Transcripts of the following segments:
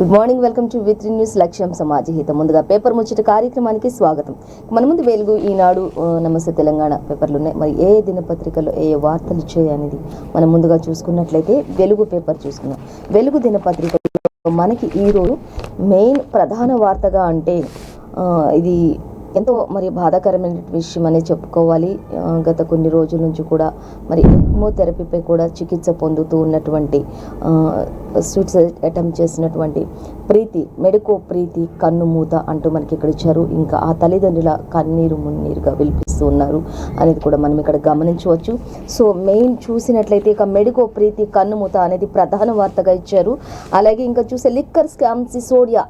Good morning, welcome to విత్రి news. లక్ష్యం సమాజహితం. ముందుగా paper ముచ్చట కార్యక్రమానికి స్వాగతం. మన ముందు వెలుగు, ఈనాడు, నమస్తే తెలంగాణ పేపర్లు ఉన్నాయి. మరి ఏ దినపత్రికలో ఏ వార్తలు వచ్చాయి అనేది మనం ముందుగా చూసుకున్నట్లయితే వెలుగు పేపర్ చూసుకున్నాం. వెలుగు దినపత్రికలో మనకి ఈరోజు మెయిన్ ప్రధాన వార్తగా అంటే ఇది ఎంతో మరి బాధాకరమైన విషయం అనేది చెప్పుకోవాలి. గత కొన్ని రోజుల నుంచి కూడా మరి ఎక్మోథెరపీపై కూడా చికిత్స పొందుతూ ఉన్నటువంటి సూసైడ్ అటెంప్ట్ చేసినటువంటి మెడికో ప్రీతి కన్నుమూత అంటూ మనకి ఇక్కడ ఇచ్చారు. ఇంకా ఆ తల్లిదండ్రుల కన్నీరు మున్నీరుగా విలిపిస్తూ ఉన్నారు అనేది కూడా మనం ఇక్కడ గమనించవచ్చు. సో మెయిన్ చూసినట్లయితే ఇక మెడికో ప్రీతి కన్నుమూత అనేది ప్రధాన వార్తగా ఇచ్చారు. అలాగే ఇంకా చూసే లిక్కర్ స్కామ్ సిసోడియా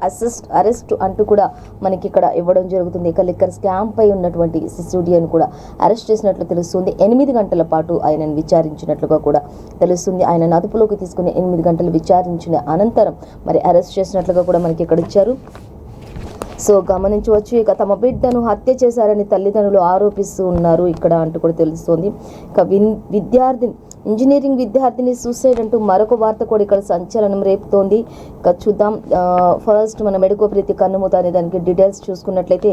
అరెస్ట్ అంటూ కూడా మనకి ఇక్కడ ఇవ్వడం జరుగుతుంది. ఇక లిక్కర్ స్కామ్ పై ఉన్నటువంటి సిసోడియాను కూడా అరెస్ట్ చేసినట్లు తెలుస్తుంది. 8 గంటల పాటు ఆయనను విచారించినట్లుగా కూడా తెలుస్తుంది. ఆయనను అదుపులోకి తీసుకుని 8 గంటలు విచారించిన అనంతరం మరి అరెస్ట్ చేసినట్లుగా కూడా మనకి ఇక్కడ ఇచ్చారు. సో గమనించవచ్చు. ఇక తమ బిడ్డను హత్య చేశారని తల్లిదండ్రులు ఆరోపిస్తూ ఉన్నారు ఇక్కడ అంటూ కూడా తెలుస్తుంది. ఇక ఇంజనీరింగ్ విద్యార్థిని సూసైడ్ అంటూ మరొక వార్త కూడా ఇక్కడ సంచలనం రేపుతోంది. ఇక చూద్దాం. ఫస్ట్ మన మెడికో ప్రీతి కన్నుమూత అనే దానికి డీటెయిల్స్ చూసుకున్నట్లయితే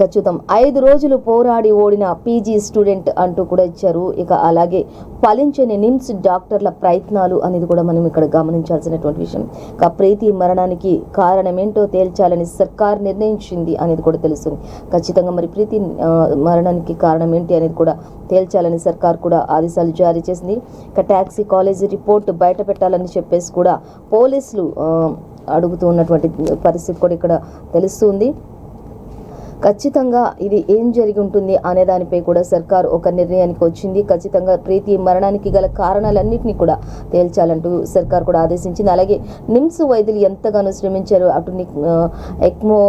ఖచ్చితం 5 రోజులు పోరాడి ఓడిన పీజీ స్టూడెంట్ అంటూ కూడా ఇచ్చారు. ఇక అలాగే ఫలించని నిమ్స్ డాక్టర్ల ప్రయత్నాలు అనేది కూడా మనం ఇక్కడ గమనించాల్సినటువంటి విషయం. ఇక ప్రీతి మరణానికి కారణమేంటో తేల్చాలని సర్కార్ నిర్ణయించింది అనేది కూడా తెలుస్తుంది. ఖచ్చితంగా మరి ప్రీతి మరణానికి కారణం ఏంటి అనేది కూడా తేల్చాలని సర్కార్ కూడా ఆదేశాలు జారీ చేసింది. ఇక ట్యాక్సీ కాలేజీ రిపోర్ట్ బయట పెట్టాలని చెప్పేసి కూడా పోలీసులు అడుగుతూ ఉన్నటువంటి పరిస్థితి కూడా ఇక్కడ తెలుస్తుంది. ఖచ్చితంగా ఇది ఏం జరిగి ఉంటుంది అనే దానిపై కూడా సర్కార్ ఒక నిర్ణయానికి వచ్చింది. ఖచ్చితంగా ప్రీతి మరణానికి గల కారణాలన్నింటినీ కూడా తేల్చాలంటూ సర్కార్ కూడా ఆదేశించింది. అలాగే నిమ్స్ వైద్యులు ఎంతగానో శ్రమించారు. అటు ఎక్మో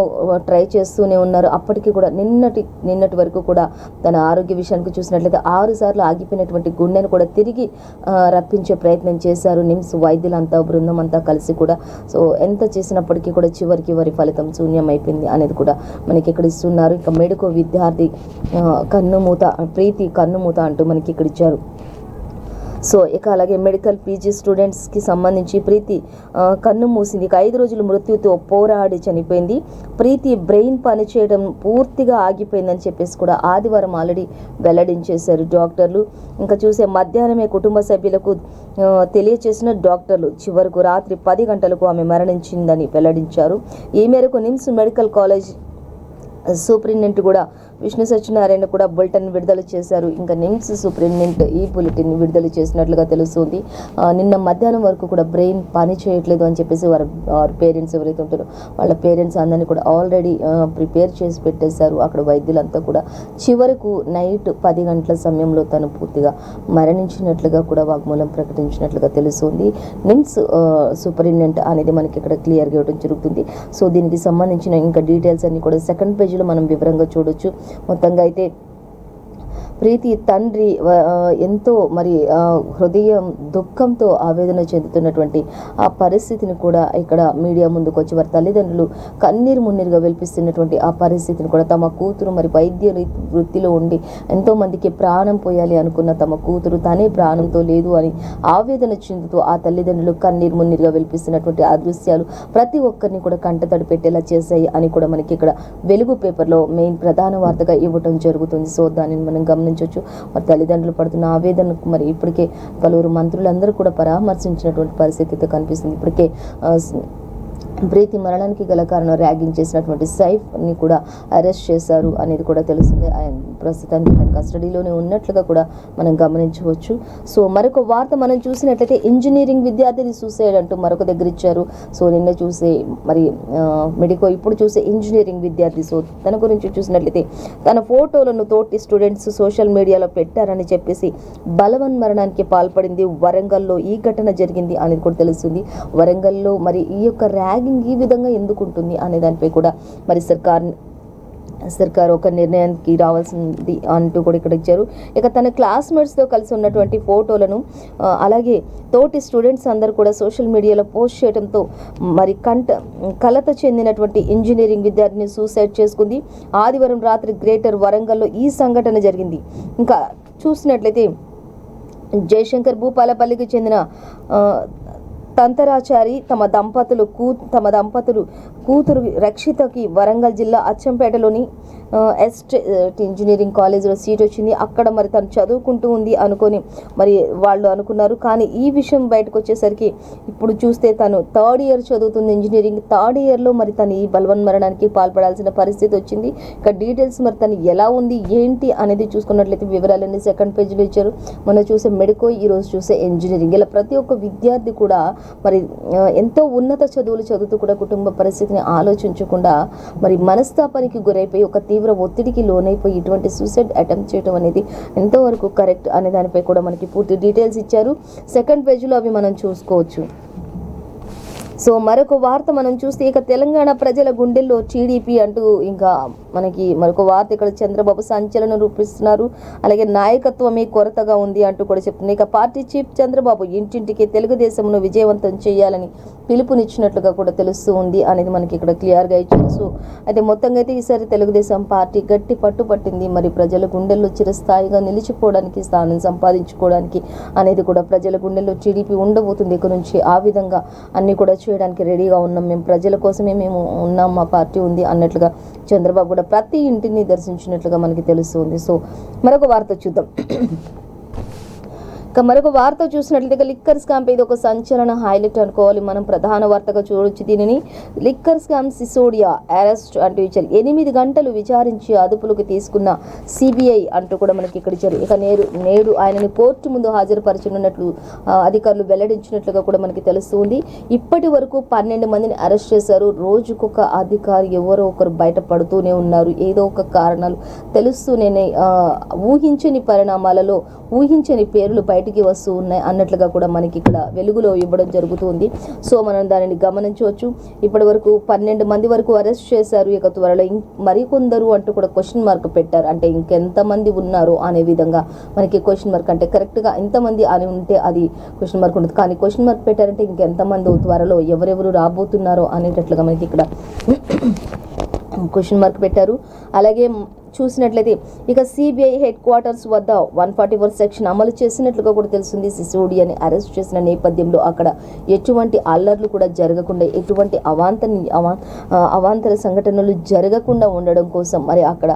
ట్రై చేస్తూనే ఉన్నారు. అప్పటికి కూడా నిన్నటి వరకు కూడా తన ఆరోగ్య విషయానికి చూసినట్లయితే 6 సార్లు ఆగిపోయినటువంటి గుండెను కూడా తిరిగి రప్పించే ప్రయత్నం చేశారు నిమ్స్ వైద్యులంతా, బృందం అంతా కలిసి కూడా. సో ఎంత చేసినప్పటికీ కూడా చివరికి వారి ఫలితం శూన్యం అయిపోయింది అనేది కూడా మనకి ఇక్కడ ఉన్నారు. ఇక మెడికో విద్యార్థి కన్నుమూత, ప్రీతి కన్నుమూత అంటూ మనకి ఇక్కడ ఇచ్చారు. సో ఇక అలాగే మెడికల్ పీజీ స్టూడెంట్స్కి సంబంధించి ప్రీతి కన్ను మూసింది. ఇక 5 రోజులు మృత్యుతో పోరాడి చనిపోయింది. ప్రీతి బ్రెయిన్ పనిచేయడం పూర్తిగా ఆగిపోయిందని చెప్పేసి కూడా ఆదివారం ఆల్రెడీ వెల్లడించేశారు డాక్టర్లు. ఇంకా చూసే మధ్యాహ్నమే కుటుంబ సభ్యులకు తెలియచేసిన డాక్టర్లు చివరకు రాత్రి 10 గంటలకు ఆమె మరణించిందని వెల్లడించారు. ఈ మేరకు నిమ్స్ మెడికల్ కాలేజ్ సూపరింటెండెంట్ కూడా విష్ణు సత్యనారాయణ కూడా బులెటిన్ విడుదల చేశారు. ఇంకా నిమ్స్ సూపరింటెండెంట్ ఈ బులెటిన్ విడుదల చేసినట్లుగా తెలుస్తుంది. నిన్న మధ్యాహ్నం వరకు కూడా బ్రెయిన్ పని చేయట్లేదు అని చెప్పేసి వారి పేరెంట్స్ ఎవరైతే ఉంటారో వాళ్ళ పేరెంట్స్ అందరినీ కూడా ఆల్రెడీ ప్రిపేర్ చేసి పెట్టేశారు అక్కడ వైద్యులంతా కూడా. చివరకు నైట్ 10 గంటల సమయంలో తను పూర్తిగా మరణించినట్లుగా కూడా వాగ్మూలం ప్రకటించినట్లుగా తెలుస్తుంది. నిమ్స్ సూపరింటెండెంట్ అనేది మనకి ఇక్కడ క్లియర్గా ఇవ్వడం జరుగుతుంది. సో దీనికి సంబంధించిన ఇంకా డీటెయిల్స్ అన్ని కూడా సెకండ్ పేజీలో మనం వివరంగా చూడొచ్చు. మొత్తంగా అయితే ప్రీతి తండ్రి ఎంతో మరి హృదయం దుఃఖంతో ఆవేదన చెందుతున్నటువంటి ఆ పరిస్థితిని కూడా ఇక్కడ మీడియా ముందుకు వచ్చి వారి తల్లిదండ్రులు కన్నీరు మున్నీరుగా వెలిపిస్తున్నటువంటి ఆ పరిస్థితిని కూడా తమ కూతురు మరి వైద్య వృత్తిలో ఉండి ఎంతో మందికి ప్రాణం పోయాలి అనుకున్న తమ కూతురు తనే ప్రాణంతో లేదు అని ఆవేదన చెందుతూ ఆ తల్లిదండ్రులు కన్నీరు మున్నీరుగా వెలిపిస్తున్నటువంటి ఆ దృశ్యాలు ప్రతి ఒక్కరిని కూడా కంటతడి పెట్టేలా చేశాయి అని కూడా మనకి ఇక్కడ వెలుగు పేపర్లో మెయిన్ ప్రధాన వార్తగా ఇవ్వడం జరుగుతుంది. సో దానిని మనం గమనించవచ్చు. మరి తల్లిదండ్రులు పడుతున్న ఆవేదనకు మరి ఇప్పటికే పలువురు మంత్రులందరూ కూడా పరామర్శించినటువంటి పరిస్థితి కనిపిస్తుంది. ఇప్పటికే ప్రీతి మరణానికి గల కారణం ర్యాగింగ్ చేసినటువంటి సైఫ్ని కూడా అరెస్ట్ చేశారు అనేది కూడా తెలుస్తుంది. ఆయన ప్రస్తుతానికి తన కస్టడీలోనే ఉన్నట్లుగా కూడా మనం గమనించవచ్చు. సో మరొక వార్త మనం చూసినట్లయితే ఇంజనీరింగ్ విద్యార్థిని సూసైడ్ అంటూ మరొక దగ్గర ఇచ్చారు. సో నిన్న చూసే మరి మెడికో ఇప్పుడు చూసే ఇంజనీరింగ్ విద్యార్థి. సో తన గురించి చూసినట్లయితే తన ఫోటోలను తోటి స్టూడెంట్స్ సోషల్ మీడియాలో పెట్టారని చెప్పేసి బలవన్ మరణానికి పాల్పడింది. వరంగల్లో ఈ ఘటన జరిగింది అనేది కూడా తెలుస్తుంది. వరంగల్లో మరి ఈ యొక్క ర్యాగింగ్ ఈ విధంగా ఎందుకు ఉంటుంది అనే దానిపై కూడా మరి సర్కార్ ఒక నిర్ణయానికి రావాల్సింది అంటూ కూడా ఇక్కడ ఇచ్చారు. ఇక తన క్లాస్మేట్స్తో కలిసి ఉన్నటువంటి ఫోటోలను అలాగే తోటి స్టూడెంట్స్ అందరూ కూడా సోషల్ మీడియాలో పోస్ట్ చేయడంతో మరి కలత చెందినటువంటి ఇంజనీరింగ్ విద్యార్థిని సూసైడ్ చేసుకుంది. ఆదివారం రాత్రి గ్రేటర్ వరంగల్లో ఈ సంఘటన జరిగింది. ఇంకా చూసినట్లయితే జయశంకర్ భూపాలపల్లికి చెందిన తంతరాచారి తమ దంపతులు కూతురు రక్షితకి వరంగల్ జిల్లా అచ్చంపేటలోని ఎస్టేట్ ఇంజనీరింగ్ కాలేజీలో సీట్ వచ్చింది. అక్కడ మరి తను చదువుకుంటూ ఉంది అనుకొని మరి వాళ్ళు అనుకున్నారు. కానీ ఈ విషయం బయటకు వచ్చేసరికి ఇప్పుడు చూస్తే తను థర్డ్ ఇయర్ చదువుతుంది ఇంజనీరింగ్. థర్డ్ ఇయర్లో మరి తను ఈ బలవన్మరణానికి పాల్పడాల్సిన పరిస్థితి వచ్చింది. ఇక డీటెయిల్స్ మరి తను ఎలా ఉంది ఏంటి అనేది చూసుకున్నట్లయితే వివరాలన్నీ సెకండ్ పేజీలో ఇచ్చారు. మనం చూసే మెడికో, ఈరోజు చూసే ఇంజనీరింగ్. ఇలా ప్రతి ఒక్క విద్యార్థి కూడా మరి ఎంతో ఉన్నత చదువులు చదువుతూ కూడా కుటుంబ పరిస్థితిని ఆలోచించకుండా మరి మనస్తాపానికి గురైపోయి ఒక తీవ్ర ఒత్తిడికి లోనైపోయి ఇటువంటి సూసైడ్ అటెంప్ట్ చేయడం అనేది ఎంతవరకు కరెక్ట్ అనే దానిపై కూడా మనకి పూర్తి డీటెయిల్స్ ఇచ్చారు. సెకండ్ పేజీలో అవి మనం చూసుకోవచ్చు. సో మరొక వార్త మనం చూస్తే ఇక తెలంగాణ ప్రజల గుండెల్లో టీడీపీ అంటూ ఇంకా మనకి మరొక వార్త ఇక్కడ చంద్రబాబు సంచలనం రూపిస్తున్నారు. అలాగే నాయకత్వమే కొరతగా ఉంది అంటూ కూడా చెప్తున్నారు. ఇక పార్టీ చీఫ్ చంద్రబాబు ఇంటింటికి తెలుగుదేశంను విజయవంతం చేయాలని పిలుపునిచ్చినట్లుగా కూడా తెలుస్తూ ఉంది అనేది మనకి ఇక్కడ క్లియర్గా ఇచ్చారు. సో అయితే మొత్తంగా అయితే ఈసారి తెలుగుదేశం పార్టీ గట్టి పట్టుపట్టింది. మరి ప్రజల గుండెల్లో చిరస్థాయిగా నిలిచిపోవడానికి, స్థానం సంపాదించుకోవడానికి అనేది కూడా ప్రజల గుండెల్లో టీడీపీ ఉండబోతుంది. ఇక నుంచి ఆ విధంగా అన్ని కూడా చేయడానికి రెడీగా ఉన్నాం, మేము ప్రజల కోసమే మేము ఉన్నాం, మా పార్టీ ఉంది అన్నట్లుగా చంద్రబాబు కూడా ప్రతి ఇంటిని దర్శించినట్లుగా మనకి తెలుస్తుంది. సో మరొక వార్త చూద్దాం. ఇక మరొక వార్త చూసినట్లయితే లిక్కర్ స్కామ్ ఇది ఒక సంచలన హైలైట్ అనుకోవాలి. మనం ప్రధాన వార్తగా చూడొచ్చు దీనిని. లిక్కర్ స్కామ్ సిసోడియా అరెస్ట్ అంటూ ఇచ్చారు. 8 గంటలు విచారించి అదుపులోకి తీసుకున్న సిబిఐ అంటూ కూడా మనకి ఇక్కడ ఇచ్చారు. ఇక నేడు ఆయనని కోర్టు ముందు హాజరుపరచనున్నట్లు అధికారులు వెల్లడించినట్లుగా కూడా మనకి తెలుస్తుంది. ఇప్పటి వరకు 12 మందిని అరెస్ట్ చేశారు. రోజుకొక అధికారి ఎవరో ఒకరు బయటపడుతూనే ఉన్నారు. ఏదో ఒక కారణాలు తెలుస్తూనే ఊహించని పరిణామాలలో ఊహించని పేర్లు బయటికి వస్తూ ఉన్నాయి అన్నట్లుగా కూడా మనకి ఇక్కడ వెలుగులో ఇవ్వడం జరుగుతుంది. సో మనం దానిని గమనించవచ్చు. ఇప్పటి వరకు 12 మంది వరకు అరెస్ట్ చేశారు. ఇక త్వరలో మరికొందరు అంటూ కూడా క్వశ్చన్ మార్క్ పెట్టారు. అంటే ఇంకెంతమంది ఉన్నారు అనే విధంగా మనకి క్వశ్చన్ మార్క్, అంటే కరెక్ట్గా ఎంతమంది అని ఉంటే అది క్వశ్చన్ మార్క్ ఉంటుంది. కానీ క్వశ్చన్ మార్క్ పెట్టారంటే ఇంకెంతమంది త్వరలో ఎవరెవరు రాబోతున్నారో అనేటట్లుగా మనకి ఇక్కడ క్వశ్చన్ మార్క్ పెట్టారు. అలాగే చూసినట్లయితే ఇక సిబిఐ హెడ్ క్వార్టర్స్ వద్ద 144 సెక్షన్ అమలు చేసినట్లుగా కూడా తెలుస్తుంది. సిసోడియాని అరెస్ట్ చేసిన నేపథ్యంలో అక్కడ ఎటువంటి అల్లర్లు కూడా జరగకుండా, ఎటువంటి అవాంతర సంఘటనలు జరగకుండా ఉండడం కోసం మరి అక్కడ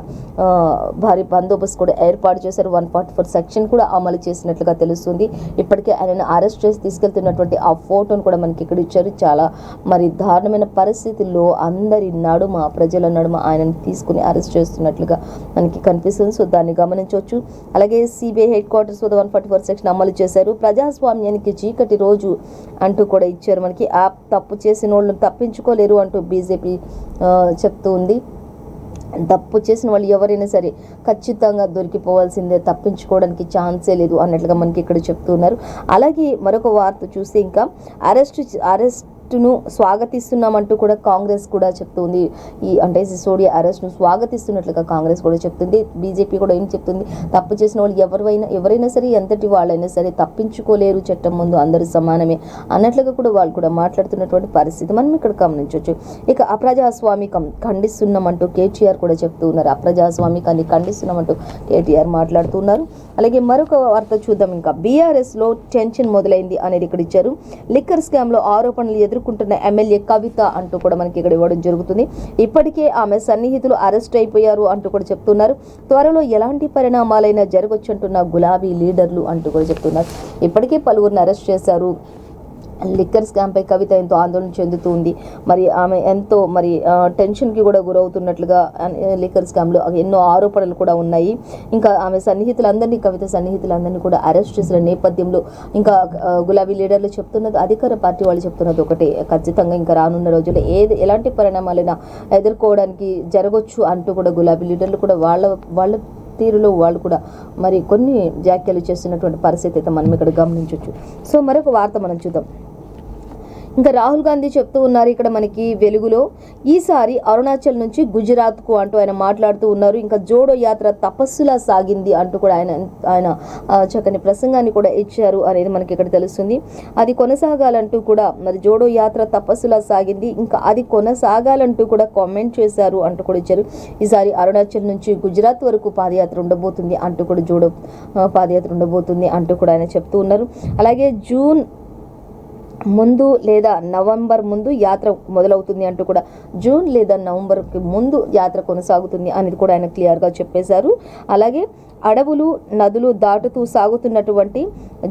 భారీ బందోబస్తు కూడా ఏర్పాటు చేశారు. 144 సెక్షన్ కూడా అమలు చేసినట్లుగా తెలుస్తుంది. ఇప్పటికే ఆయనను అరెస్ట్ చేసి తీసుకెళ్తున్నటువంటి ఆ ఫోటోను కూడా మనకి ఇక్కడ ఇచ్చారు. చాలా మరి దారుణమైన పరిస్థితుల్లో అందరి నడుమ, ప్రజల నడుమ ఆయనను తీసుకుని అరెస్ట్ చేస్తున్నట్లుగా మనకి కనిపిస్తుంది. సో దాన్ని గమనించవచ్చు. అలాగే సిబిఐ హెడ్ క్వార్టర్స్ వద్ద 144 సెక్షన్ అమలు చేశారు. ప్రజాస్వామ్యానికి చీకటి రోజు అంటూ కూడా ఇచ్చారు. మనకి యాప్ తప్పు చేసిన వాళ్ళు తప్పించుకోలేరు అంటూ బీజేపీ చెప్తూ ఉంది. తప్పు చేసిన వాళ్ళు ఎవరైనా సరే ఖచ్చితంగా దొరికిపోవాల్సిందే, తప్పించుకోవడానికి ఛాన్సే లేదు అన్నట్లుగా మనకి ఇక్కడ చెప్తున్నారు. అలాగే మరొక వార్త చూస్తే ఇంకా అరెస్ట్ను స్వాగతిస్తున్నామంటూ కూడా కాంగ్రెస్ కూడా చెప్తుంది. అంటే సిసోడియా అరెస్ట్ను స్వాగతిస్తున్నట్లుగా కాంగ్రెస్ కూడా చెప్తుంది. బీజేపీ కూడా ఏం చెప్తుంది, తప్పు చేసిన వాళ్ళు ఎవరైనా సరే, ఎంతటి వాళ్ళైనా సరే తప్పించుకోలేరు, చట్టం ముందు అందరూ సమానమే అన్నట్లుగా కూడా వాళ్ళు కూడా మాట్లాడుతున్నటువంటి పరిస్థితి మనం ఇక్కడ గమనించవచ్చు. ఇక అప్రజాస్వామికం ఖండిస్తున్నామంటూ కేటీఆర్ కూడా చెప్తూ ఉన్నారు. అప్రజాస్వామికాన్ని ఖండిస్తున్నామంటూ కేటీఆర్ మాట్లాడుతున్నారు. అలాగే మరొక వార్త చూద్దాం. ఇంకా బీఆర్ఎస్లో టెన్షన్ మొదలైంది అనేది ఇక్కడ ఇచ్చారు. లిక్కర్ స్కామ్లో ఆరోపణలు ఎదుర్కొంటున్న ఎమ్మెల్యే కవిత అంటూ కూడా మనకి ఇక్కడ ఇవ్వడం జరుగుతుంది. ఇప్పటికే ఆమె సన్నిహితులు అరెస్ట్ అయిపోయారు అంటూ కూడా చెప్తున్నారు. త్వరలో ఎలాంటి పరిణామాలైనా జరగొచ్చు అంటున్న గులాబీ లీడర్లు అంటూ కూడా చెప్తున్నారు. ఇప్పటికే పలువురిని అరెస్ట్ చేశారు. లిక్కర్ స్కామ్పై కవిత ఎంతో ఆందోళన చెందుతుంది. మరి ఆమె ఎంతో మరి టెన్షన్కి కూడా గురవుతున్నట్లుగా లిక్కర్ స్కామ్లో ఎన్నో ఆరోపణలు కూడా ఉన్నాయి. ఇంకా ఆమె కవిత సన్నిహితులందరినీ కూడా అరెస్ట్ చేసిన నేపథ్యంలో ఇంకా గులాబీ లీడర్లు చెప్తున్నది, అధికార పార్టీ వాళ్ళు చెప్తున్నది ఒకటే, ఖచ్చితంగా ఇంకా రానున్న రోజుల్లో ఎలాంటి పరిణామాలైనా ఎదుర్కోవడానికి జరగవచ్చు అంటూ కూడా గులాబీ లీడర్లు కూడా వాళ్ళ తీరులో వాళ్ళు కూడా మరి కొన్ని వ్యాఖ్యలు చేస్తున్నటువంటి పరిస్థితి అయితే మనం ఇక్కడ గమనించవచ్చు. సో మరొక వార్త మనం చూద్దాం. ఇంకా రాహుల్ గాంధీ చెప్తూ ఉన్నారు ఇక్కడ మనకి వెలుగులో, ఈసారి అరుణాచల్ నుంచి గుజరాత్కు అంటూ ఆయన మాట్లాడుతూ ఉన్నారు. ఇంకా జోడో యాత్ర తపస్సులా సాగింది అంటూ కూడా ఆయన చక్కని ప్రసంగాన్ని కూడా ఇచ్చారు అనేది మనకి ఇక్కడ తెలుస్తుంది. అది కొనసాగాలంటూ కూడా మరి జోడో యాత్ర తపస్సులా సాగింది, ఇంకా అది కొనసాగాలంటూ కూడా కామెంట్ చేశారు అంటూ కూడా ఇచ్చారు. ఈసారి అరుణాచల్ నుంచి గుజరాత్ వరకు పాదయాత్ర ఉండబోతుంది అంటూ కూడా జోడో పాదయాత్ర ఉండబోతుంది అంటూ కూడా ఆయన చెప్తూ ఉన్నారు. అలాగే జూన్ ముందు లేదా నవంబర్ ముందు యాత్ర మొదలవుతుంది అంటూ కూడా జూన్ లేదా నవంబర్కి ముందు యాత్ర కొనసాగుతుంది అనేది కూడా ఆయన క్లియర్గా చెప్పేశారు. అలాగే అడవులు నదులు దాటుతూ సాగుతున్నటువంటి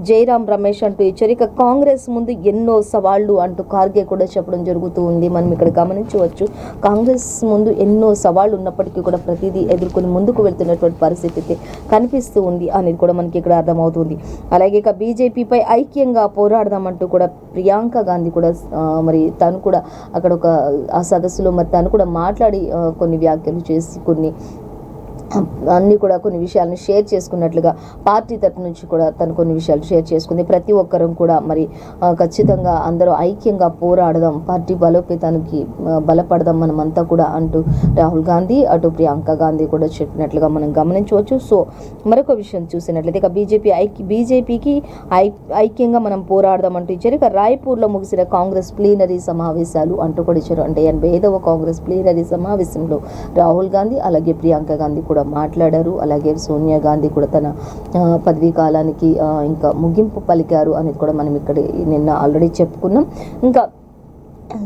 జైరాం రమేష్ అంటూ ఇచ్చారు. ఇక కాంగ్రెస్ ముందు ఎన్నో సవాళ్లు అంటూ ఖార్గే కూడా చెప్పడం జరుగుతూ ఉంది. మనం ఇక్కడ గమనించవచ్చు, కాంగ్రెస్ ముందు ఎన్నో సవాళ్లు ఉన్నప్పటికీ కూడా ప్రతిదీ ఎదుర్కొని ముందుకు వెళ్తున్నటువంటి పరిస్థితి కనిపిస్తూ ఉంది అనేది కూడా మనకి ఇక్కడ అర్థమవుతుంది. అలాగే ఇక బీజేపీపై ఐక్యంగా పోరాడదామంటూ కూడా ప్రియాంక గాంధీ కూడా మరి తను కూడా అక్కడ ఒక ఆ సదస్సులో మరి తను కూడా మాట్లాడి కొన్ని వ్యాఖ్యలు చేసి అన్నీ కూడా కొన్ని విషయాలను షేర్ చేసుకున్నట్లుగా పార్టీ తరపు నుంచి కూడా తను కొన్ని విషయాలు షేర్ చేసుకుంది. ప్రతి ఒక్కరం కూడా మరి ఖచ్చితంగా అందరూ ఐక్యంగా పోరాడదాం, పార్టీ బలోపేతానికి బలపడదాం మనమంతా కూడా అంటూ రాహుల్ గాంధీ అటు ప్రియాంక గాంధీ కూడా చెప్పినట్లుగా మనం గమనించవచ్చు. సో మరొక విషయం చూసినట్లయితే ఇక బీజేపీకి ఐక్యంగా మనం పోరాడదాం అంటూ ఇచ్చారు. ఇక రాయ్పూర్లో ముగిసిన కాంగ్రెస్ ప్లీనరీ సమావేశాలు అంటూ కూడా ఇచ్చారు. అంటే 85వ కాంగ్రెస్ ప్లీనరీ సమావేశంలో రాహుల్ గాంధీ అలాగే ప్రియాంక గాంధీ కూడా మాట్లాడారు. అలాగే సోనియా గాంధీ కూడా తన పదవీ కాలానికి ఇంకా ముగింపు పలికారు అనేది కూడా మనం ఇక్కడ నిన్న ఆల్రెడీ చెప్పుకున్నాం. ఇంకా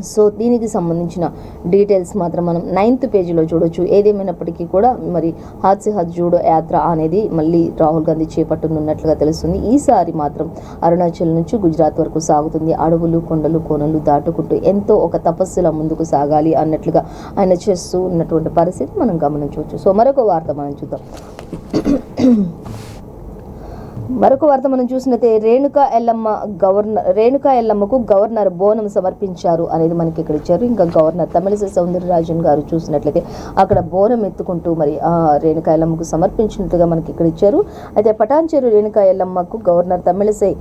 సో దీనికి సంబంధించిన డీటెయిల్స్ మాత్రం మనం 9th పేజీలో చూడొచ్చు. ఏదేమైనప్పటికీ కూడా మరి హాత్ సే హాత్ జోడో యాత్ర అనేది మళ్ళీ రాహుల్ గాంధీ చేపట్టనున్నట్లుగా తెలుస్తుంది. ఈసారి మాత్రం అరుణాచల్ నుంచి గుజరాత్ వరకు సాగుతుంది. అడవులు కొండలు కోనలు దాటుకుంటూ ఎంతో ఒక తపస్సులా ముందుకు సాగాలి అన్నట్లుగా ఆయన చేస్తూ ఉన్నటువంటి పరిస్థితి మనం గమనించవచ్చు. సో మరొక వార్త మనం చూద్దాం. మరొక వార్త మనం చూసినట్టే రేణుకా ఎల్లమ్మకు గవర్నర్ బోనం సమర్పించారు అనేది మనకి ఇక్కడ ఇచ్చారు. ఇంకా గవర్నర్ తమిళిసై సౌందరరాజన్ గారు చూసినట్లయితే అక్కడ బోనం ఎత్తుకుంటూ మరి రేణుకా ఎల్లమ్మకు సమర్పించినట్టుగా మనకి ఇక్కడ ఇచ్చారు. అయితే పటాన్చేరు రేణుకా ఎల్లమ్మకు గవర్నర్ తమిళిసై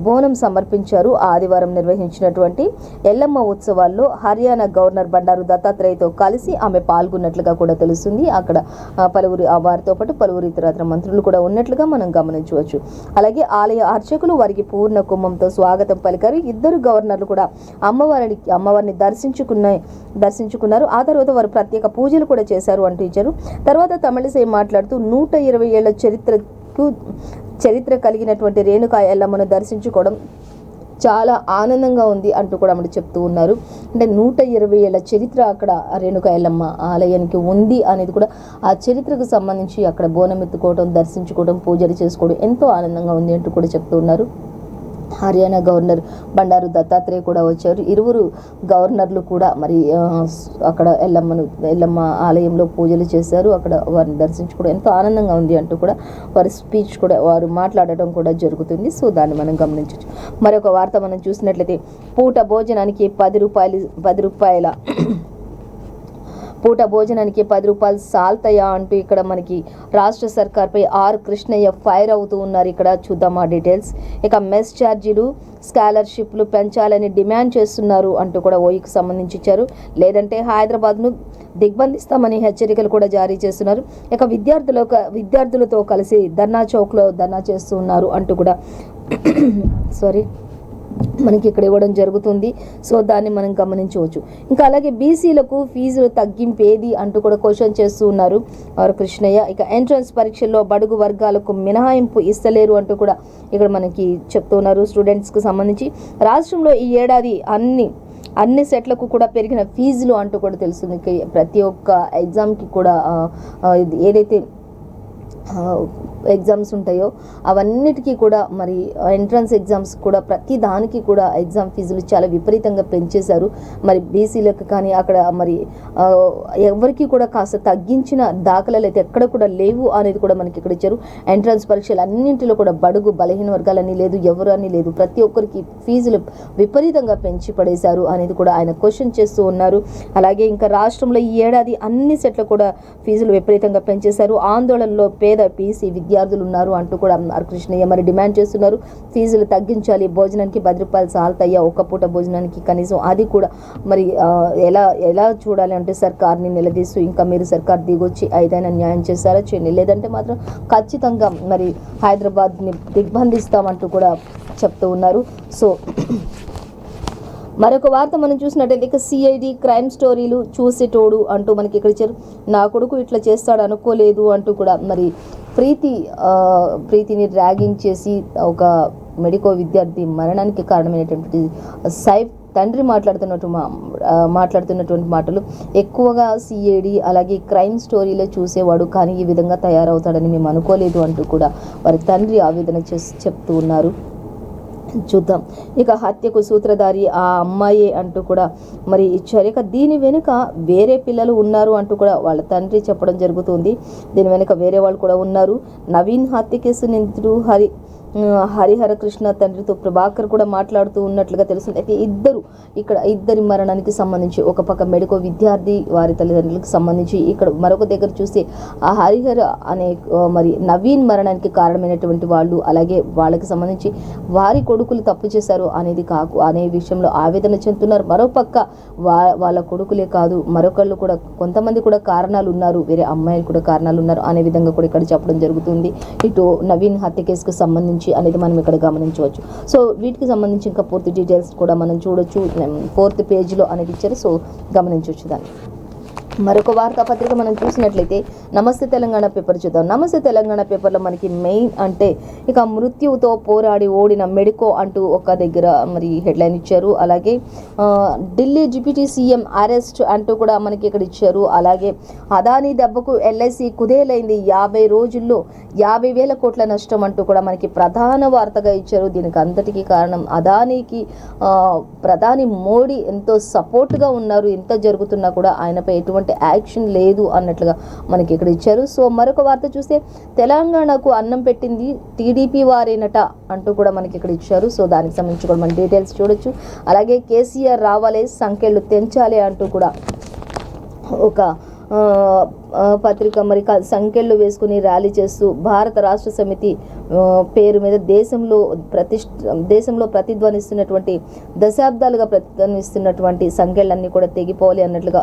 బోనం సమర్పించారు. ఆదివారం నిర్వహించినటువంటి ఎల్లమ్మ ఉత్సవాల్లో హర్యానా గవర్నర్ బండారు దత్తాత్రేయతో కలిసి ఆమె పాల్గొన్నట్లుగా కూడా తెలుస్తుంది. అక్కడ వారితో పాటు పలువురు ఇతర మంత్రులు కూడా ఉన్నట్లుగా మనం గమనించవచ్చు. అలాగే ఆలయ అర్చకులు వారికి పూర్ణ కుంభంతో స్వాగతం పలికారు. ఇద్దరు గవర్నర్లు కూడా అమ్మవారిని దర్శించుకున్నారు. ఆ తర్వాత వారు ప్రత్యేక పూజలు కూడా చేశారు అంటూ ఇచ్చారు. తర్వాత తమిళిసై మాట్లాడుతూ 120 ఏళ్ల చరిత్ర కలిగినటువంటి రేణుకా ఎల్లమ్మను దర్శించుకోవడం చాలా ఆనందంగా ఉంది అంటూ కూడా మనం చెప్తూ ఉన్నారు. అంటే 120 ఏళ్ల చరిత్ర అక్కడ రేణుకా ఎల్లమ్మ ఆలయానికి ఉంది అనేది కూడా ఆ చరిత్రకు సంబంధించి అక్కడ బోనం ఎత్తుకోవడం, దర్శించుకోవడం, పూజలు చేసుకోవడం ఎంతో ఆనందంగా ఉంది అంటూ కూడా చెప్తూ ఉన్నారు. హర్యానా గవర్నర్ బండారు దత్తాత్రేయ కూడా వచ్చారు. ఇరువురు గవర్నర్లు కూడా మరి అక్కడ ఎల్లమ్మ ఆలయంలో పూజలు చేశారు. అక్కడ వారిని దర్శించుకోవడం ఎంతో ఆనందంగా ఉంది అంటూ కూడా వారి స్పీచ్ కూడా వారు మాట్లాడటం కూడా జరుగుతుంది. సో దాన్ని మనం గమనించవచ్చు. మరొక వార్త మనం చూసినట్లయితే పూట భోజనానికి 10 రూపాయల పూట భోజనానికి 10 రూపాయలు సాల్తయా అంటూ ఇక్కడ మనకి రాష్ట్ర సర్కార్పై ఆర్ కృష్ణయ్య ఫైర్ అవుతూ ఉన్నారు. ఇక్కడ చూద్దాం ఆ డీటెయిల్స్. ఇక మెస్ ఛార్జీలు స్కాలర్షిప్లు పెంచాలని డిమాండ్ చేస్తున్నారు అంటూ కూడా ఓయికి సంబంధించి ఇచ్చారు. లేదంటే హైదరాబాద్ను దిగ్బంధిస్తామని హెచ్చరికలు కూడా జారీ చేస్తున్నారు. ఇక విద్యార్థులతో కలిసి ధర్నా చౌక్లో ధర్నా చేస్తూ ఉన్నారు అంటూ కూడా మనకి ఇక్కడ ఇవ్వడం జరుగుతుంది. సో దాన్ని మనం గమనించవచ్చు. ఇంకా అలాగే బీసీలకు ఫీజులు తగ్గింపు ఏది అంటూ కూడా క్వశ్చన్ చేస్తూ ఉన్నారు ఆర్ కృష్ణయ్య. ఇక ఎంట్రన్స్ పరీక్షల్లో బడుగు వర్గాలకు మినహాయింపు ఇస్తలేరు అంటూ కూడా ఇక్కడ మనకి చెప్తూ ఉన్నారు. స్టూడెంట్స్కి సంబంధించి రాష్ట్రంలో ఈ ఏడాది అన్ని సెట్లకు కూడా పెరిగిన ఫీజులు అంటూ కూడా తెలుస్తుంది. ప్రతి ఒక్క ఎగ్జామ్కి కూడా ఏదైతే ఎగ్జామ్స్ ఉంటాయో అవన్నిటికీ కూడా మరి ఎంట్రన్స్ ఎగ్జామ్స్ కూడా ప్రతి దానికి కూడా ఎగ్జామ్ ఫీజులు చాలా విపరీతంగా పెంచేశారు. మరి బీసీలకు కానీ అక్కడ మరి ఎవరికి కూడా కాస్త తగ్గించిన దాఖలాలు అయితే ఎక్కడ కూడా లేవు అనేది కూడా మనకి ఇక్కడ ఇచ్చారు. ఎంట్రన్స్ పరీక్షలు అన్నింటిలో కూడా బడుగు బలహీన వర్గాలని లేదు, ఎవరు అని లేదు, ప్రతి ఒక్కరికి ఫీజులు విపరీతంగా పెంచి పడేశారు అనేది కూడా ఆయన క్వశ్చన్ చేస్తూ ఉన్నారు. అలాగే ఇంకా రాష్ట్రంలో ఈ ఏడాది అన్ని సెట్లు కూడా ఫీజులు విపరీతంగా పెంచేశారు. ఆందోళనలో పేద బీసీ విద్యార్థులు ఉన్నారు అంటూ కూడా కృష్ణయ్య మరి డిమాండ్ చేస్తున్నారు. ఫీజులు తగ్గించాలి, భోజనానికి 10 రూపాయలు సాల్తయ్యా, ఒక్క పూట భోజనానికి కనీసం అది కూడా మరి ఎలా చూడాలి అంటే సర్కార్ని నిలదీస్తూ ఇంకా మీరు సర్కార్ దిగొచ్చి ఏదైనా న్యాయం చేస్తారా చేయండి, లేదంటే మాత్రం ఖచ్చితంగా మరి హైదరాబాద్ని దిగ్బంధిస్తామంటూ కూడా చెప్తూ ఉన్నారు. సో మరొక వార్త మనం చూసినట్టయితే ఇక సిఐడి క్రైమ్ స్టోరీలు చూసేటోడు అంటూ మనకి ఇక్కడ ఇచ్చారు. నా కొడుకు ఇట్లా చేస్తాడు అనుకోలేదు అంటూ కూడా మరి ప్రీతిని ర్యాగింగ్ చేసి ఒక మెడికో విద్యార్థి మరణానికి కారణమైనటువంటి సైఫ్ తండ్రి మాట్లాడుతున్నటువంటి మాటలు ఎక్కువగా సిఐడి అలాగే క్రైమ్ స్టోరీలో చూసేవాడు, కానీ ఈ విధంగా తయారవుతాడని మేము అనుకోలేదు అంటూ కూడా వారి తండ్రి ఆవేదన చెప్తూ ఉన్నారు. చూద్దాం. ఇక హత్యకు సూత్రధారి ఆ అమ్మాయే అంటూ కూడా మరి ఇచ్చారు. ఇక దీని వెనుక వేరే పిల్లలు ఉన్నారు అంటూ కూడా వాళ్ళ తండ్రి చెప్పడం జరుగుతుంది. దీని వెనుక వేరే వాళ్ళు కూడా ఉన్నారు. నవీన్ హత్య కేసు నిందితుడు హరిహర కృష్ణ తండ్రితో ప్రభాకర్ కూడా మాట్లాడుతూ ఉన్నట్లుగా తెలుస్తుంది. అయితే ఇద్దరి మరణానికి సంబంధించి ఒక పక్క మెడికో విద్యార్థి వారి తల్లిదండ్రులకు సంబంధించి, ఇక్కడ మరొక దగ్గర చూస్తే ఆ హరిహర అనే మరి నవీన్ మరణానికి కారణమైనటువంటి వాళ్ళు, అలాగే వాళ్ళకి సంబంధించి వారి కొడుకులు తప్పు చేశారు అనే విషయంలో ఆవేదన చెందుతున్నారు. మరోపక్క వాళ్ళ కొడుకులే కాదు మరొకళ్ళు కూడా కొంతమంది కూడా కారణాలు ఉన్నారు, వేరే అమ్మాయిలు కూడా కారణాలు ఉన్నారు అనే విధంగా కూడా ఇక్కడ చెప్పడం జరుగుతుంది. ఇటు నవీన్ హత్య కేసుకు సంబంధించి అనేది మనం ఇక్కడ గమనించవచ్చు. సో వీటికి సంబంధించి ఇంకా పూర్తి డీటెయిల్స్ కూడా మనం చూడొచ్చు. 4th పేజీలో అనేది ఇచ్చారు. సో గమనించవచ్చు దాన్ని. మరొక వార్తాపత్రిక మనం చూసినట్లయితే నమస్తే తెలంగాణ పేపర్ చూద్దాం. నమస్తే తెలంగాణ పేపర్లో మనకి మెయిన్ అంటే ఇక మృత్యువుతో పోరాడి ఓడిన మెడికో అంటూ ఒక దగ్గర మరి హెడ్లైన్ ఇచ్చారు. అలాగే ఢిల్లీ డిప్యూటీ సీఎం అరెస్ట్ అంటూ కూడా మనకి ఇక్కడ ఇచ్చారు. అలాగే అదానీ దెబ్బకు ఎల్ఐసి కుదేలైంది, 50 రోజుల్లో 50,000 కోట్ల నష్టం అంటూ కూడా మనకి ప్రధాన వార్తగా ఇచ్చారు. దీనికి అంతటికీ కారణం అదానీకి ప్రధాని మోడీ ఎంతో సపోర్ట్గా ఉన్నారు. ఎంత జరుగుతున్నా కూడా ఆయనపై ఎటువంటి యాక్షన్ లేదు అన్నట్లుగా మనకి ఇక్కడ ఇచ్చారు. సో మరొక వార్త చూస్తే తెలంగాణకు అన్నం పెట్టింది టీడీపీ వారేనట అంటూ కూడా మనకి ఇక్కడ ఇచ్చారు. సో దానికి సంబంధించి కూడా మన డీటెయిల్స్ చూడొచ్చు. అలాగే కేసీఆర్ రావాలే సంఖ్యలు తెంచాలి అంటూ కూడా ఒక పత్రిక మరి సంఖ్యలు వేసుకుని ర్యాలీ చేస్తూ భారత రాష్ట్ర సమితి పేరు మీద దేశంలో ప్రతిధ్వనిస్తున్నటువంటి దశాబ్దాలుగా ప్రతిధ్వనిస్తున్నటువంటి సంఖ్యలన్నీ కూడా తెగిపోవాలి అన్నట్లుగా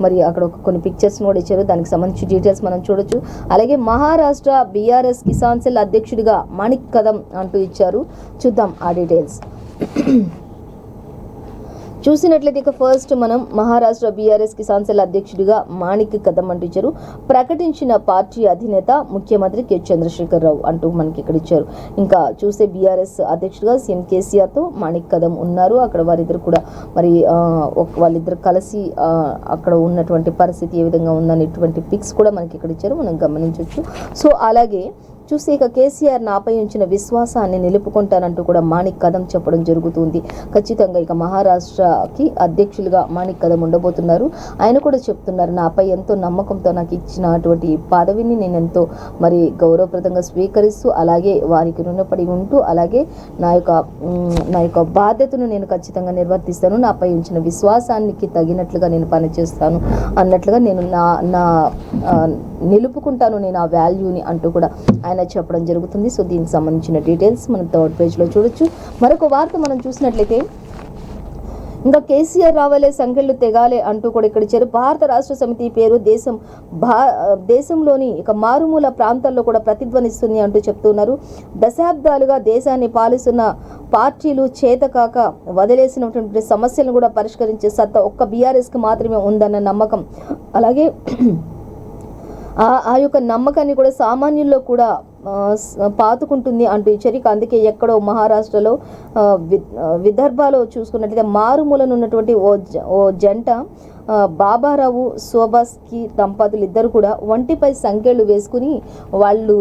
మరి అక్కడ కొన్ని పిక్చర్స్ కూడా ఇచ్చారు. దానికి సంబంధించి డీటెయిల్స్ మనం చూడొచ్చు. అలాగే మహారాష్ట్ర బీఆర్ఎస్ కిసాన్ సెల్ అధ్యక్షుడిగా మాణిక్ కదం అంటూ ఇచ్చారు. చూద్దాం ఆ డీటెయిల్స్. చూసినట్లయితే ఇక ఫస్ట్ మనం మహారాష్ట్ర బీఆర్ఎస్ కిసాన్ సెల్ అధ్యక్షుడిగా మాణిక్ కదం అంటూ ఇచ్చారు. ప్రకటించిన పార్టీ అధినేత ముఖ్యమంత్రి కె చంద్రశేఖర్ రావు అంటూ మనకి ఇక్కడ ఇచ్చారు. ఇంకా చూస్తే బీఆర్ఎస్ అధ్యక్షుడిగా సీఎం కేసీఆర్తో మాణిక్ కదం ఉన్నారు. అక్కడ వారిద్దరు కూడా మరి వాళ్ళిద్దరు కలిసి అక్కడ ఉన్నటువంటి పరిస్థితి ఏ విధంగా ఉందనేటువంటి పిక్స్ కూడా మనకి ఇక్కడ ఇచ్చారు, మనం గమనించవచ్చు. సో అలాగే చూస్తే ఇక కేసీఆర్ నాపై ఉంచిన విశ్వాసాన్ని నిలుపుకుంటానంటూ కూడా మాణిక్ కదం చెప్పడం జరుగుతుంది. ఖచ్చితంగా ఇక మహారాష్ట్రకి అధ్యక్షులుగా మాణిక్ కదం ఉండబోతున్నారు. ఆయన కూడా చెప్తున్నారు, నాపై ఎంతో నమ్మకంతో నాకు ఇచ్చినటువంటి పదవిని నేను ఎంతో మరి గౌరవప్రదంగా స్వీకరిస్తూ అలాగే వారికి రుణపడి ఉంటూ అలాగే నా యొక్క బాధ్యతను నేను ఖచ్చితంగా నిర్వర్తిస్తాను, నాపై ఉంచిన విశ్వాసానికి తగినట్లుగా నేను పనిచేస్తాను అన్నట్లుగా నేను నా నిలుపుకుంటాను నేను ఆ వాల్యూని అంటూ కూడా ఆయన చెప్పడం జరుగుతుంది. సో దీనికి సంబంధించిన డీటెయిల్స్ మనం 3rd పేజ్లో చూడొచ్చు. మరొక వార్త మనం చూసినట్లయితే ఇంకా కేసీఆర్ రావాలే సంఖ్యలు తెగాలే అంటూ కూడా ఇక్కడ ఇచ్చారు. భారత రాష్ట్ర సమితి పేరు దేశంలోని ఇక మారుమూల ప్రాంతాల్లో కూడా ప్రతిధ్వనిస్తుంది అంటూ చెప్తున్నారు. దశాబ్దాలుగా దేశాన్ని పాలిస్తున్న పార్టీలు చేతకాక వదిలేసినటువంటి సమస్యలను కూడా పరిష్కరించే సత్తా ఒక్క బీఆర్ఎస్కి మాత్రమే ఉందన్న నమ్మకం అలాగే ఆ యొక్క నమ్మకాన్ని కూడా సామాన్యుల్లో కూడా పాతుకుంటుంది అంటూ ఇచ్చారు. అందుకే ఎక్కడో మహారాష్ట్రలో విదర్భలో చూసుకున్నట్లయితే మారుమూలను ఉన్నటువంటి ఓ జంట బాబారావు శోభాస్కి దంపతులు ఇద్దరు కూడా ఒంటిపై సంఖ్యలు వేసుకుని వాళ్ళు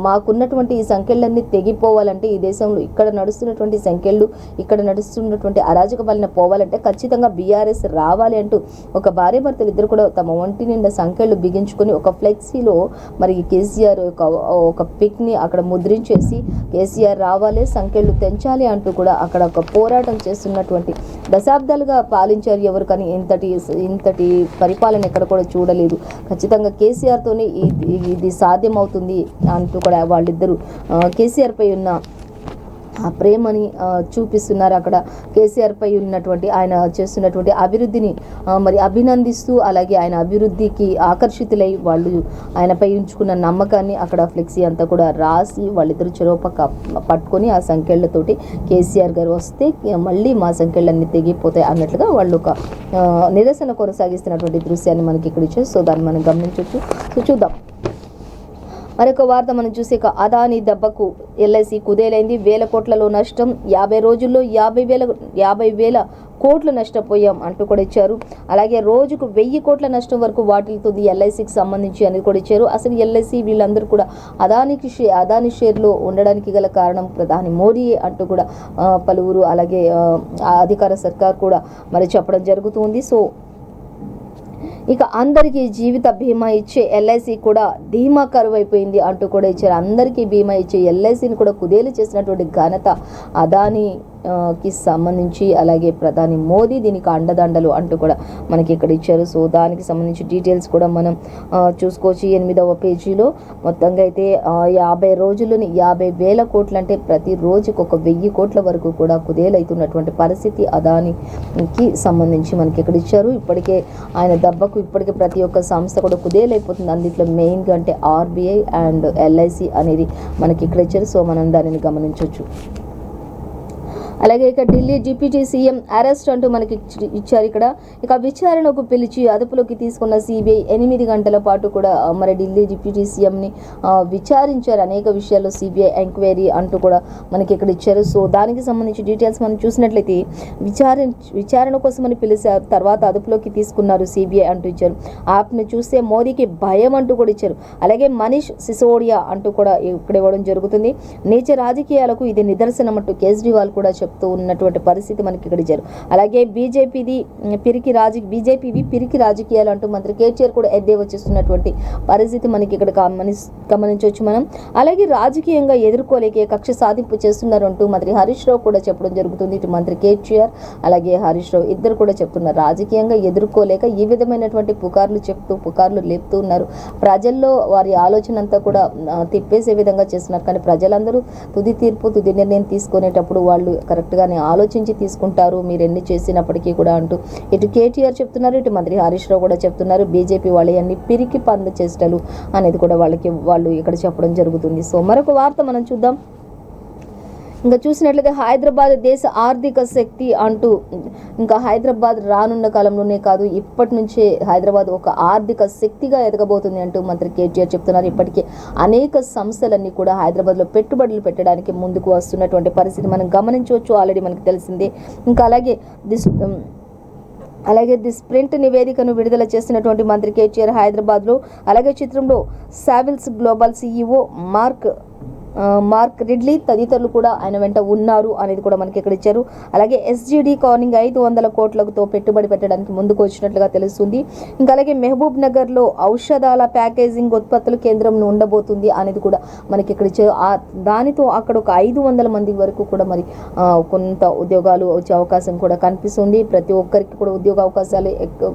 మాకున్నటువంటి ఈ సంఖ్యలన్నీ తెగిపోవాలంటే ఈ దేశంలో ఇక్కడ నడుస్తున్నటువంటి సంఖ్యలు ఇక్కడ నడుస్తున్నటువంటి అరాజక పాలన పోవాలంటే ఖచ్చితంగా బీఆర్ఎస్ రావాలి అంటూ ఒక భార్య భర్తలు ఇద్దరు కూడా తమ ఒంటి నిండా సంఖ్యలు బిగించుకొని ఒక ఫ్లెక్సీలో మరి కేసీఆర్ ఒక పిక్ని అక్కడ ముద్రించేసి కేసీఆర్ రావాలి సంఖ్యలు తెంచాలి అంటూ కూడా అక్కడ ఒక పోరాటం చేస్తున్నటువంటి దశాబ్దాలుగా పాలించారు ఎవరు, కానీ ఇంతటి పరిపాలన ఎక్కడ కూడా చూడలేదు. ఖచ్చితంగా కేసీఆర్తోనే ఇది సాధ్యం అవుతుంది అంటూ కూడా వాళ్ళిద్దరూ కేసీఆర్ పై ఉన్న ఆ ప్రేమని చూపిస్తున్నారు. అక్కడ కేసీఆర్ పై ఉన్నటువంటి ఆయన చేస్తున్నటువంటి అభివృద్ధిని మరి అభినందిస్తూ అలాగే ఆయన అభివృద్ధికి ఆకర్షితులై వాళ్ళు ఆయనపై ఉంచుకున్న నమ్మకాన్ని అక్కడ ఫ్లెక్సీ అంతా కూడా రాసి వాళ్ళిద్దరు చెరోపక్క పట్టుకొని ఆ సంఖ్యలతోటి కేసీఆర్ గారు వస్తే మళ్ళీ మా సంఖ్యలన్నీ తెగిపోతాయి అన్నట్లుగా వాళ్ళు ఒక నిరసన కొనసాగిస్తున్నటువంటి దృశ్యాన్ని మనకి ఇక్కడ ఇచ్చారు. సో దాన్ని మనం గమనించవచ్చు. సో చూద్దాం మరొక వార్త మనం చూసి అదానీ దెబ్బకు ఎల్ఐసి కుదేలైంది. 1000 కోట్లలో నష్టం, 50 రోజుల్లో 50,000 కోట్లు నష్టపోయాం అంటూ కూడా ఇచ్చారు. అలాగే రోజుకు 1000 కోట్ల నష్టం వరకు వాటిల్తుంది ఎల్ఐసికి సంబంధించి అనేది కూడా ఇచ్చారు. అసలు ఎల్ఐసి వీళ్ళందరూ కూడా అదానీ షేర్లో ఉండడానికి గల కారణం ప్రధాని మోడీయే అంటూ కూడా పలువురు అలాగే అధికార సర్కార్ కూడా మరి చెప్పడం జరుగుతుంది. సో ఇక అందరికీ జీవిత బీమా ఇచ్చే ఎల్ఐసి కూడా ధీమా కరువైపోయింది అంటూ కూడా ఇచ్చారు. అందరికీ బీమా ఇచ్చే ఎల్ఐసిని కూడా కుదేలు చేసినటువంటి ఘనత అదానీ కి సంబంధించి అలాగే ప్రధాని మోదీ దీనికి అండదండలు అంటూ కూడా మనకి ఇక్కడ ఇచ్చారు. సో దానికి సంబంధించి డీటెయిల్స్ కూడా మనం చూసుకోవచ్చు 8వ పేజీలో. మొత్తంగా అయితే 50 రోజుల్లోని 50,000 కోట్లు అంటే ప్రతి రోజుకు 1000 కోట్ల వరకు కూడా కుదేలవుతున్నటువంటి పరిస్థితి అదానికి సంబంధించి మనకి ఇక్కడ ఇచ్చారు. ఇప్పటికే ఆయన దెబ్బకు ఇప్పటికే ప్రతి ఒక్క సంస్థ కూడా కుదేలైపోతుంది. అందులో మెయిన్గా అంటే ఆర్బీఐ అండ్ ఎల్ఐసి అనేది మనకి ఇక్కడ ఇచ్చారు. సో మనం దానిని గమనించవచ్చు. అలాగే ఇక ఢిల్లీ డిప్యూటీ సీఎం అరెస్ట్ అంటూ మనకి ఇచ్చారు. ఇక విచారణకు పిలిచి అదుపులోకి తీసుకున్న సిబిఐ 8 గంటల పాటు కూడా మరి ఢిల్లీ డిప్యూటీ సీఎంని విచారించారు. అనేక విషయాల్లో సిబిఐ ఎంక్వైరీ అంటూ కూడా మనకి ఇక్కడ ఇచ్చారు. సో దానికి సంబంధించి డీటెయిల్స్ మనం చూసినట్లయితే విచారణ కోసమని పిలిచారు, తర్వాత అదుపులోకి తీసుకున్నారు సిబిఐ అంటూ ఇచ్చారు. యాప్ను చూస్తే మోదీకి భయం అంటూ కూడా ఇచ్చారు. అలాగే మనీష్ సిసోడియా అంటూ కూడా ఇక్కడ ఇవ్వడం జరుగుతుంది. నీచ రాజకీయాలకు ఇది నిదర్శనం అంటూ కేజ్రీవాల్ కూడా చెప్తూ ఉన్నటువంటి పరిస్థితి మనకి ఇక్కడ ఇచ్చారు. అలాగే బీజేపీవి పిరికి రాజకీయాలు అంటూ మంత్రి కేటీఆర్ కూడా ఎద్దేవా చేస్తున్నటువంటి పరిస్థితి మనకి ఇక్కడ గమనించవచ్చు మనం. అలాగే రాజకీయంగా ఎదుర్కోలేకే కక్ష సాధింపు చేస్తున్నారు అంటూ మంత్రి హరీష్ రావు కూడా చెప్పడం జరుగుతుంది. ఇటు మంత్రి కేటీఆర్ అలాగే హరీష్ రావు ఇద్దరు కూడా చెప్తున్నారు. రాజకీయంగా ఎదుర్కోలేక ఈ విధమైనటువంటి పుకార్లు లేపుతూ ఉన్నారు. ప్రజల్లో వారి ఆలోచన అంతా కూడా తిప్పేసే విధంగా చేస్తున్నారు. కానీ ప్రజలందరూ తుది నిర్ణయం తీసుకునేటప్పుడు వాళ్ళు కరెక్ట్గానే ఆలోచించి తీసుకుంటారు మీరు ఎన్ని చేసినప్పటికీ కూడా అంటూ ఇటు కేటీఆర్ చెప్తున్నారు, ఇటు మంత్రి హరీష్ రావు కూడా చెప్తున్నారు. బీజేపీ వాళ్ళు అన్ని పిరికి పంద చేష్టలు అనేది కూడా వాళ్ళు ఇక్కడ చెప్పడం జరుగుతుంది. సో మరొక వార్త మనం చూద్దాం. ఇంకా చూసినట్లయితే హైదరాబాద్ దేశ ఆర్థిక శక్తి అంటూ ఇంకా హైదరాబాద్ రానున్న కాలంలోనే కాదు ఇప్పటి నుంచే హైదరాబాద్ ఒక ఆర్థిక శక్తిగా ఎదగబోతుంది అంటూ మంత్రి కేటీఆర్ చెప్తున్నారు. ఇప్పటికే అనేక సంస్థలన్నీ కూడా హైదరాబాద్లో పెట్టుబడులు పెట్టడానికి ముందుకు వస్తున్నటువంటి పరిస్థితి మనం గమనించవచ్చు. ఆల్రెడీ మనకు తెలిసిందే. ఇంకా అలాగే ది స్ప్రింట్ నివేదికను విడుదల చేసినటువంటి మంత్రి కేటీఆర్ హైదరాబాద్లో అలాగే చిత్రంలో సావిల్స్ గ్లోబల్ సీఈఓ మార్క్ రిడ్లీ తదితరులు కూడా ఆయన వెంట ఉన్నారు అనేది కూడా మనకి ఇక్కడ ఇచ్చారు. అలాగే ఎస్జీడీ కార్నింగ్ 500 కోట్లతో పెట్టుబడి పెట్టడానికి ముందుకు వచ్చినట్లుగా తెలుస్తుంది. ఇంకా అలాగే మహబూబ్ నగర్లో ఔషధాల ప్యాకేజింగ్ ఉత్పత్తుల కేంద్రం ఉండబోతుంది అనేది కూడా మనకి ఇక్కడ ఇచ్చారు. దానితో అక్కడ ఒక 500 మంది వరకు కూడా మరి కొంత ఉద్యోగాలు వచ్చే అవకాశం కూడా కనిపిస్తుంది. ప్రతి ఒక్కరికి కూడా ఉద్యోగ అవకాశాలు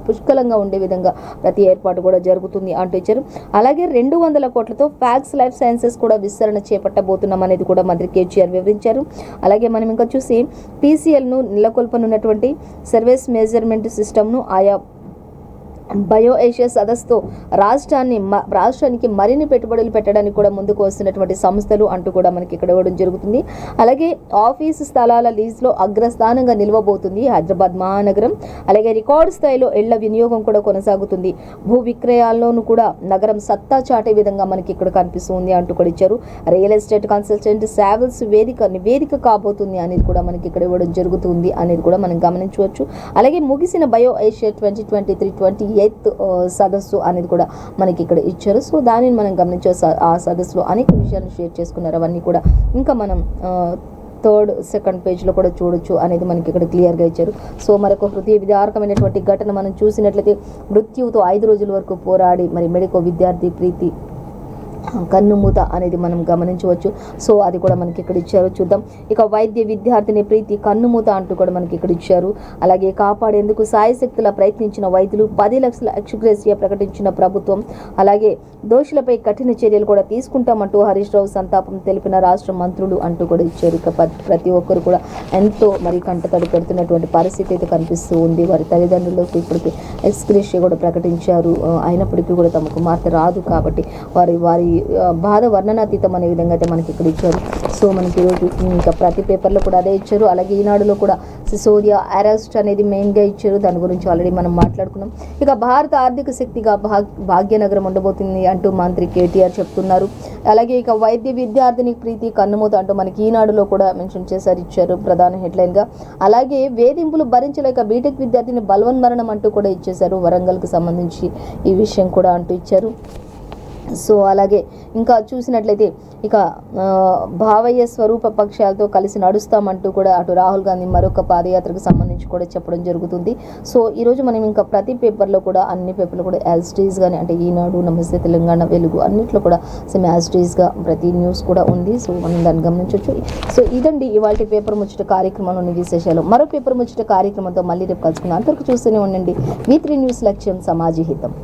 పుష్కలంగా ఉండే విధంగా ప్రతి ఏర్పాటు కూడా జరుగుతుంది అంటూ ఇచ్చారు. అలాగే 200 కోట్లతో ఫ్యాక్స్ లైఫ్ సైన్సెస్ కూడా విస్తరణ పట్టబోతున్నాం అనేది కూడా మంత్రి కేటీఆర్ వివరించారు. అలాగే మనం ఇంకా చూసి పీసీఎల్ను నెలకొల్పనున్నటువంటి సర్వీస్ మెజర్మెంట్ సిస్టమ్ను ఆయా బయో ఏషియా సదస్సుతో రాష్ట్రానికి మరిన్ని పెట్టుబడులు పెట్టడానికి కూడా ముందుకు వస్తున్నటువంటి సంస్థలు అంటూ కూడా మనకి ఇక్కడ ఇవ్వడం జరుగుతుంది. అలాగే ఆఫీసు స్థలాల లీజ్లో అగ్రస్థానంగా నిలవబోతుంది హైదరాబాద్ మహానగరం. అలాగే రికార్డు స్థాయిలో ఇళ్ల వినియోగం కూడా కొనసాగుతుంది. భూ విక్రయాల్లోనూ కూడా నగరం సత్తా చాటే విధంగా మనకి ఇక్కడ కనిపిస్తుంది అంటూ కూడా ఇచ్చారు. రియల్ ఎస్టేట్ కన్సల్టెంట్ సావిల్స్ నివేదిక కాబోతుంది అనేది కూడా మనకి ఇక్కడ ఇవ్వడం జరుగుతుంది అనేది కూడా మనం గమనించవచ్చు. అలాగే ముగిసిన బయో ఏషియా 2023-28 సదస్సు అనేది కూడా మనకి ఇక్కడ ఇచ్చారు. సో దానిని మనం గమనించే ఆ సదస్సులో అనేక విషయాలను షేర్ చేసుకున్నారు. అవన్నీ కూడా ఇంకా మనం సెకండ్ పేజ్లో కూడా చూడొచ్చు అనేది మనకి ఇక్కడ క్లియర్గా ఇచ్చారు. సో మరొక హృదయ విదారకమైనటువంటి ఘటన మనం చూసినట్లయితే మృత్యువుతో 5 రోజుల వరకు పోరాడి మరి మెడికో విద్యార్థి ప్రీతి కన్నుమూత అనేది మనం గమనించవచ్చు. సో అది కూడా మనకి ఇక్కడ ఇచ్చారు. చూద్దాం. ఇక వైద్య విద్యార్థిని ప్రీతి కన్నుమూత అంటూ కూడా మనకి ఇక్కడ ఇచ్చారు. అలాగే కాపాడేందుకు సాయశక్తులా ప్రయత్నించిన వైద్యులు 10 లక్షల ఎక్స్గ్రేషియా ప్రకటించిన ప్రభుత్వం. అలాగే దోషులపై కఠిన చర్యలు కూడా తీసుకుంటామంటూ హరీష్ రావు సంతాపం తెలిపిన రాష్ట్ర మంత్రులు అంటూ కూడా ఇచ్చారు. ఇక ప్రతి ఒక్కరు కూడా ఎంతో మరి కంటతడి పెడుతున్నటువంటి పరిస్థితి అయితే కనిపిస్తూ ఉంది. వారి తల్లిదండ్రులకు ఇప్పటికీ ఎక్స్గ్రేషియా కూడా ప్రకటించారు. అయినప్పటికీ కూడా తమ కుమార్తె రాదు కాబట్టి వారి బాధ వర్ణనాతీతం అనే విధంగా అయితే మనకి ఇక్కడ ఇచ్చారు. సో మనకి ఈరోజు ఇంకా ప్రతి పేపర్లో కూడా అదే ఇచ్చారు. అలాగే ఈనాడులో కూడా సిసోడియా అరెస్ట్ అనేది మెయిన్గా ఇచ్చారు. దాని గురించి ఆల్రెడీ మనం మాట్లాడుకున్నాం. ఇక భారత ఆర్థిక శక్తిగా భాగ్యనగరం ఉండబోతుంది అంటూ మంత్రి కేటీఆర్ చెప్తున్నారు. అలాగే ఇక వైద్య విద్యార్థిని ప్రీతి కన్నుమూత అంటూ మనకి ఈనాడులో కూడా మెన్షన్ చేశారు, ఇచ్చారు ప్రధాన హెడ్లైన్గా. అలాగే వేధింపులు భరించలేక బీటెక్ విద్యార్థిని బలవన్మరణం అంటూ కూడా ఇచ్చేశారు. వరంగల్కి సంబంధించి ఈ విషయం కూడా అంటూ ఇచ్చారు. సో అలాగే ఇంకా చూసినట్లయితే ఇక భావయ్య స్వరూప పక్షాలతో కలిసి నడుస్తామంటూ కూడా అటు రాహుల్ గాంధీ మరొక పాదయాత్రకు సంబంధించి కూడా చెప్పడం జరుగుతుంది. సో ఈరోజు మనం ఇంకా ప్రతి పేపర్లో కూడా అన్ని పేపర్లు కూడా యాజ్ టీజ్గానే అంటే ఈనాడు, నమస్తే తెలంగాణ, వెలుగు అన్నిట్లో కూడా సేమ్ యాజ్ టీజ్గా ప్రతి న్యూస్ కూడా ఉంది. సో మనం దాన్ని గమనించవచ్చు. సో ఇదండి ఇవాళ పేపర్ ముచ్చట కార్యక్రమంలోని విశేషాలు. మరో పేపర్ ముచ్చట కార్యక్రమంతో మళ్ళీ రేపు కలుసుకుందాం. అంతవరకు చూస్తూనే ఉండండి V3 న్యూస్, లక్ష్యం సమాజ హితం.